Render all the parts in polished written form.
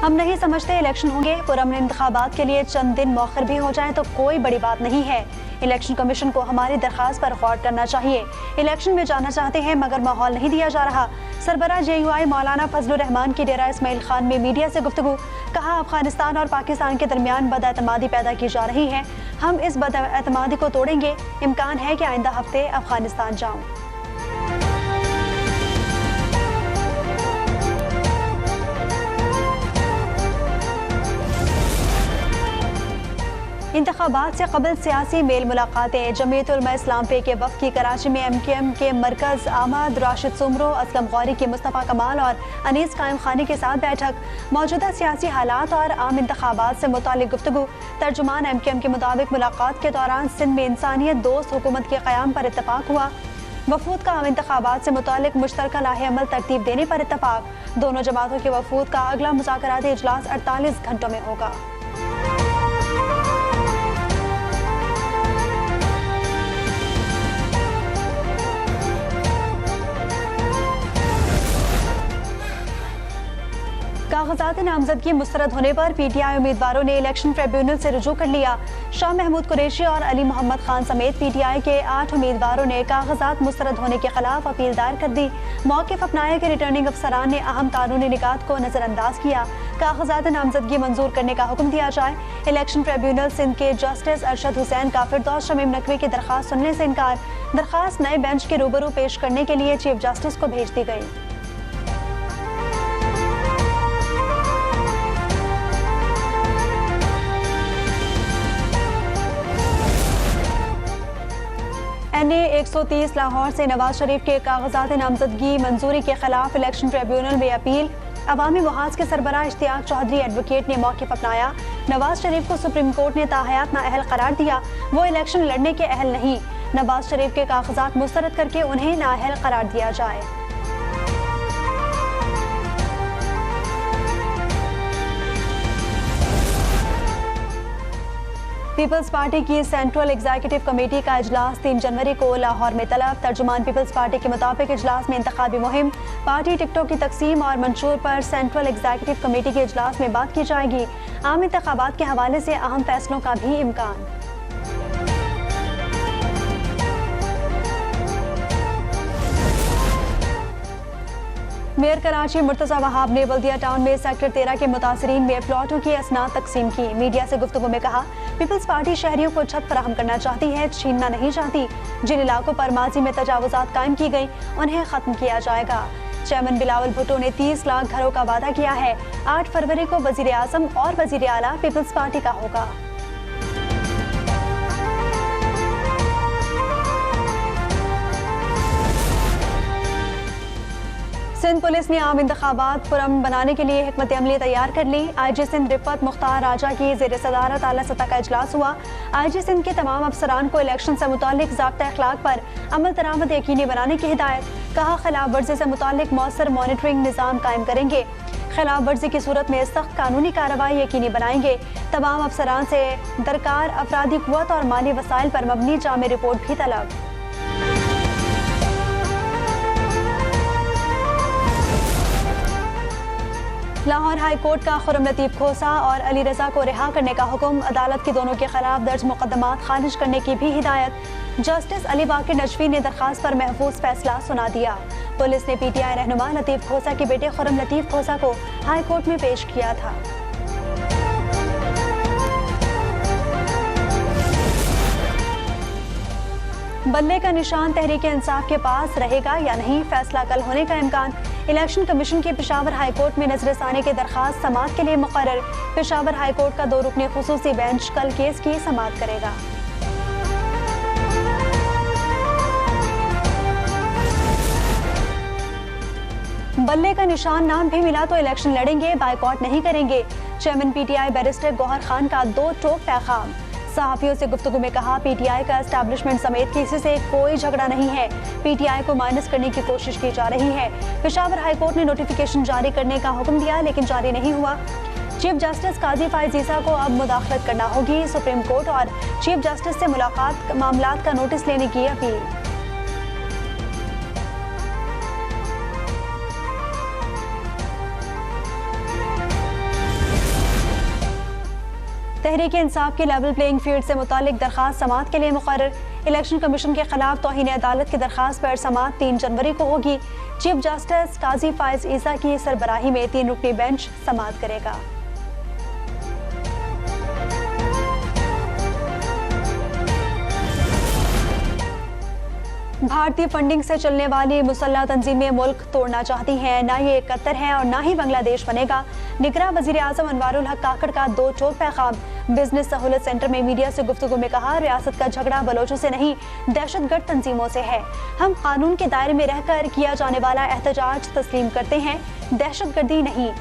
हम नहीं समझते इलेक्शन होंगे, पुरअमन इंतखाबात के लिए चंद दिन मौखर भी हो जाए तो कोई बड़ी बात नहीं है। इलेक्शन कमीशन को हमारी दरखास्त पर गौर करना चाहिए। इलेक्शन में जाना चाहते हैं मगर माहौल नहीं दिया जा रहा। सरबराह JUI मौलाना फजलुर रहमान की डेरा इस्माइल खान में मीडिया से गुफ्तगू। कहा, अफगानिस्तान और पाकिस्तान के दरमियान बदएतमादी पैदा की जा रही है। हम इस बदएतमादी को तोड़ेंगे। इम्कान है कि आइंदा हफ्ते अफगानिस्तान जाऊं। इंतखाबात से कबल सियासी मेल मुलाकातें। जमीयत उलमा इस्लाम पे के वफ़द की कराची में MKM के मरकज़ आमद, राशिद सुमरो, असलम गौरी की मुस्तफ़ा कमाल और अनीस कायम खानी के साथ बैठक। मौजूदा सियासी हालात और आम इंतखाबात से मुतालिक गुफ्तगू। तर्जुमान MKM के मुताबिक मुलाकात के दौरान सिंध में इंसानियत दोस्त हुकूमत के क़याम पर इत्तफाक हुआ। वफूद का आम इंतखाबात से मुतालिक मुश्तरका लाहे अमल तरतीब देने पर इत्तफाक। दोनों जमातों के वफूद का अगला मुज़ाकराती इजलास 48 घंटों में होगा। कागजात नामजदगी मुस्तरद होने पर PTI उम्मीदवारों ने इलेक्शन ट्रिब्यूनल से रुजू कर लिया। शाह महमूद कुरैशी और अली मोहम्मद खान समेत PTI के 8 उम्मीदवारों ने कागजात मुस्तरद होने के खिलाफ अपील दायर कर दी। मौक़िफ़ अपनाया कि रिटर्निंग अफसरान ने अहम कानूनी निकात को नज़रअंदाज किया। कागजात नामजदगी मंजूर करने का हुक्म दिया जाए। इलेक्शन ट्रिब्यूनल सिंध के जस्टिस अरशद हुसैन का फिरदौस शमीम नकवी की दरखास्त सुनने से इनकार। दरखास्त नए बेंच के रूबरू पेश करने के लिए चीफ जस्टिस को भेज दी गई। NA 130 लाहौर से नवाज शरीफ के कागजात नामजदगी मंजूरी के खिलाफ इलेक्शन ट्रिब्यूनल में अपील। अवामी मुहाज के सरबराह इश्तियाक चौधरी एडवोकेट ने मौक़िफ़ अपनाया। नवाज शरीफ को सुप्रीम कोर्ट ने ताहयात नाअहल करार दिया। वो इलेक्शन लड़ने के अहल नहीं। नवाज शरीफ के कागजात मुस्तरद करके उन्हें नाअहल करार दिया जाए। पीपल्स पार्टी की सेंट्रल एग्जीक्यूटिव कमेटी का इजलास 3 जनवरी को लाहौर में तलब। तर्जुमान पीपल्स पार्टी के मुताबिक इजलास में इंतखाबी मुहिम, पार्टी टिकटों की तकसीम और मंशूर पर सेंट्रल एग्जीक्यूटिव कमेटी के इजलास में बात की जाएगी। आम इंतखाबात के हवाले से अहम फैसलों का भी इम्कान। मेयर कराची मुर्तज़ा वहाब ने बल्दिया टाउन में सेक्टर 13 के मुतासरीन में प्लॉटों की असनाद तकसीम की। मीडिया से गुफ्तगू में कहा, पीपल्स पार्टी शहरियों को छत फराहम करना चाहती है, छीनना नहीं चाहती। जिन इलाकों पर माजी में तजावुजात कायम की गई उन्हें खत्म किया जाएगा। चेयरमैन बिलावल भुट्टो ने 30 लाख घरों का वादा किया है। 8 फरवरी को वजीर आजम और वजीर आला पीपल्स पार्टी का होगा। सिंध पुलिस ने आम इंतखाबात पुरअमन बनाने के लिए हिकमत अमली तैयार कर ली। IG सिंध रिफत मुख्तार राजा की ज़ेर सदारत आला सतह का इजलास हुआ। IG सिंध के तमाम अफसरान को इलेक्शन से मुतालिक ज़ाब्ता अखलाक पर अमल दरामद यकीनी बनाने की हिदायत। कहा, खिलाफ वर्जी से मुतालिक मौसर मॉनिटरिंग निज़ाम कायम करेंगे। खिलाफ वर्जी की सूरत में सख्त कानूनी कार्रवाई यकीनी बनाएंगे। तमाम अफसरान से दरकार अफरादी कुव्वत और माली वसाइल पर मबनी जामे रिपोर्ट भी तलब। लाहौर हाई कोर्ट का खुर्रम लतीफ़ खोसा और अली रजा को रिहा करने का हुक्म। अदालत की दोनों के खिलाफ दर्ज मुकदमात खारिज करने की भी हिदायत। जस्टिस अली बाकिर नजवी ने दरखास्त पर महफूज फैसला सुना दिया। पुलिस ने PTI रहनुमा लतीफ़ खोसा के बेटे खुर्रम लतीफ़ खोसा को हाई कोर्ट में पेश किया था। बल्ले का निशान तहरीक इंसाफ के पास रहेगा या नहीं, फैसला कल होने का इम्कान। इलेक्शन कमीशन के पेशावर हाई कोर्ट में नजरसाने की दरखास्त समाअत के लिए मुकर्रर। पेशावर हाई कोर्ट का 2 रुकनी खुसूसी बेंच कल केस की समाअत करेगा। बल्ले का निशान नाम भी मिला तो इलेक्शन लड़ेंगे, बाइकॉट नहीं करेंगे। Chairman PTI barrister Gohar Khan का 2 टोक पैगाम। सहाफियों से गुफ्तगू में कहा, PTI का एस्टैब्लिशमेंट समेत किसी से कोई झगड़ा नहीं है। PTI को माइनस करने की कोशिश की जा रही है। पेशावर हाई कोर्ट ने नोटिफिकेशन जारी करने का हुक्म दिया लेकिन जारी नहीं हुआ। चीफ जस्टिस काजी फायज ईसा को अब मुदाखलत करना होगी। सुप्रीम कोर्ट और चीफ जस्टिस से मुलाकात मामलात का नोटिस लेने की अपील। तहरीक इंसाफ की लेवल प्लेइंग फील्ड से मुतालिक दरखास्त समाअत के लिए मुकर्रर। इलेक्शन कमीशन के खिलाफ तौहीन अदालत की दरखास्त पर समाअत 3 जनवरी को होगी। चीफ जस्टिस काजी फायज ईसा की सरबराही में 3 रुकनी बेंच समाअत करेगा। भारतीय फंडिंग से चलने वाली मुसल्लह तंजीमें मुल्क तोड़ना चाहती हैं। ना ये कतर है और ना ही बांग्लादेश बनेगा। निगरां वजीर आजम अनवारुल हक काकड़ का 2 टोक पैगाम। बिजनेस सहूलत सेंटर में मीडिया से गुफ्तगू में कहा, रियासत का झगड़ा बलोचों से नहीं, दहशतगर्द तंजीमों से है। हम कानून के दायरे में रहकर किया जाने वाला एहतजाज तस्लीम करते हैं, दहशतगर्दी नहीं।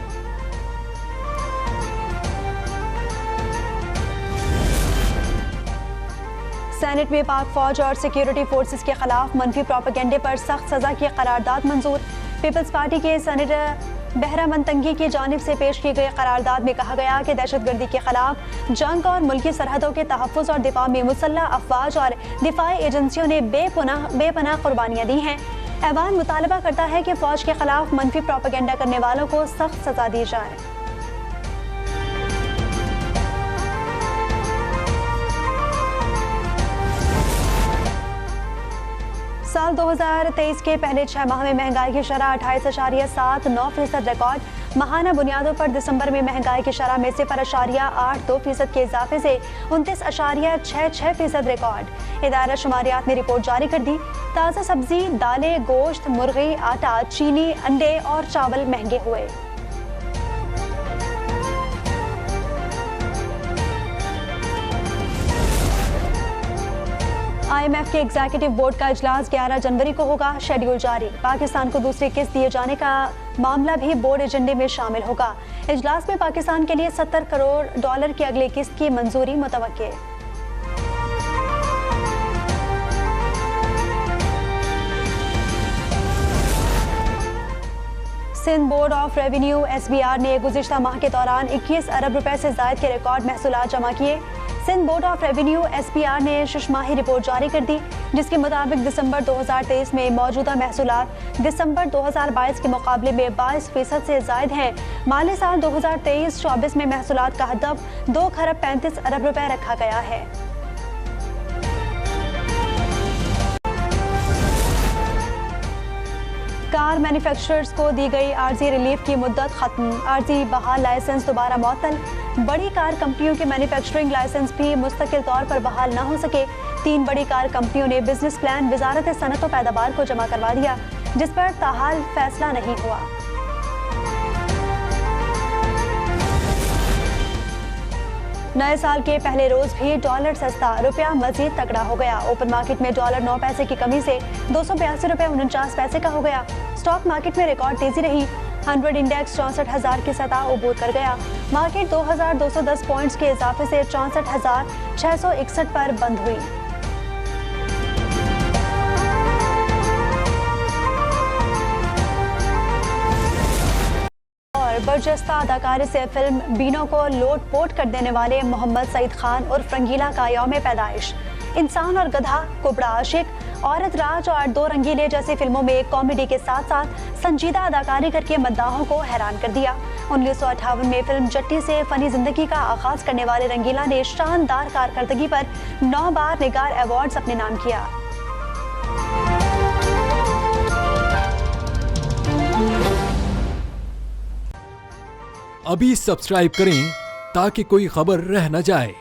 सेनेट में पाक फौज और सिक्योरिटी फोर्सेस के खिलाफ मनफी प्रोपेगेंडे पर सख्त सजा की करारदाद मंजूर। पीपल्स पार्टी के सेनेटर बहरामन तंगी की जानिब से पेश की गई करारदाद में कहा गया कि दहशतगर्दी के खिलाफ जंग और मुल्की सरहदों के तहफ़्फ़ुज़ और दिफा में मुसल्लह अफवाज और दिफाई एजेंसियों ने बेपनाह कुर्बानियाँ दी हैं। ऐवान मुतालबा करता है कि फौज के खिलाफ मनफी प्रोपेगेंडा करने वालों को सख्त सजा दी जाए। साल 2023 के पहले 6 माह में महंगाई की शरह 28.79% रिकॉर्ड। माहाना बुनियादों पर दिसंबर में महंगाई की शरह में 0.82% के इजाफे से 29.66% रिकॉर्ड। इदारा शुमारियात ने रिपोर्ट जारी कर दी। ताज़ा सब्जी, दालें, गोश्त, मुर्गी, आटा, चीनी, अंडे और चावल महंगे हुए। IMF के एग्जीक्यूटिव बोर्ड का इजलास 11 जनवरी को होगा। शेड्यूल जारी। पाकिस्तान को दूसरी किस्त दिए जाने का मामला भी बोर्ड एजेंडे में शामिल होगा। इजलास में पाकिस्तान के लिए $70 करोड़ की अगली किस्त की मंजूरी मुतवक्के। Sindh board of revenue SBR ने गुज़िश्ता माह के दौरान 21 अरब रुपए से ज़ायद के रिकॉर्ड महसूलात जमा किए। Sindh board of revenue SBR ने शिशमाही रिपोर्ट जारी कर दी, जिसके मुताबिक दिसंबर 2023 में मौजूदा महसूलात दिसंबर 2022 के मुकाबले में 22% से ज़ायद हैं। माली साल 2023-24 में महसूलात का हदफ 2 खरब 35 अरब रुपए रखा गया है। कार मैन्युफैक्चरर्स को दी गई आर्जी रिलीफ की मुद्दत खत्म। आर्जी बहाल लाइसेंस दोबारा मुअत्तल। बड़ी कार कंपनियों के मैन्युफैक्चरिंग लाइसेंस भी मुस्तकिल तौर पर बहाल न हो सके। 3 बड़ी कार कंपनियों ने बिजनेस प्लान वजारत सनत व पैदावार को जमा करवा दिया, जिस पर ताहाल फैसला नहीं हुआ। नए साल के पहले रोज भी डॉलर सस्ता, रुपया मजीद तगड़ा हो गया। ओपन मार्केट में डॉलर 9 पैसे की कमी से 282 रुपये 49 पैसे का हो गया। स्टॉक मार्केट में रिकॉर्ड तेजी रही। 100 इंडेक्स 64,000 की सतह अबूर कर गया। मार्केट 2,210 पॉइंट्स के इजाफे से 64,661 पर बंद हुई। बर्जस्ता अदाकारी से फिल्म बीनो को लोट पोट कर देने वाले मोहम्मद सईद खान उर्फ रंगीला का यौम पैदाइश। इंसान और गधा, कुबड़ा आशिक, औरत राज और 2 रंगीले जैसी फिल्मों में कॉमेडी के साथ साथ संजीदा अदाकारी करके मद्दाहों को हैरान कर दिया। 1958 में फिल्म जट्टी से फनी जिंदगी का आगाज करने वाले रंगीला ने शानदार कारकर्दगी पर 9 बार निगार अवार्ड्स अपने नाम किया। अभी सब्सक्राइब करें ताकि कोई खबर रह न जाए।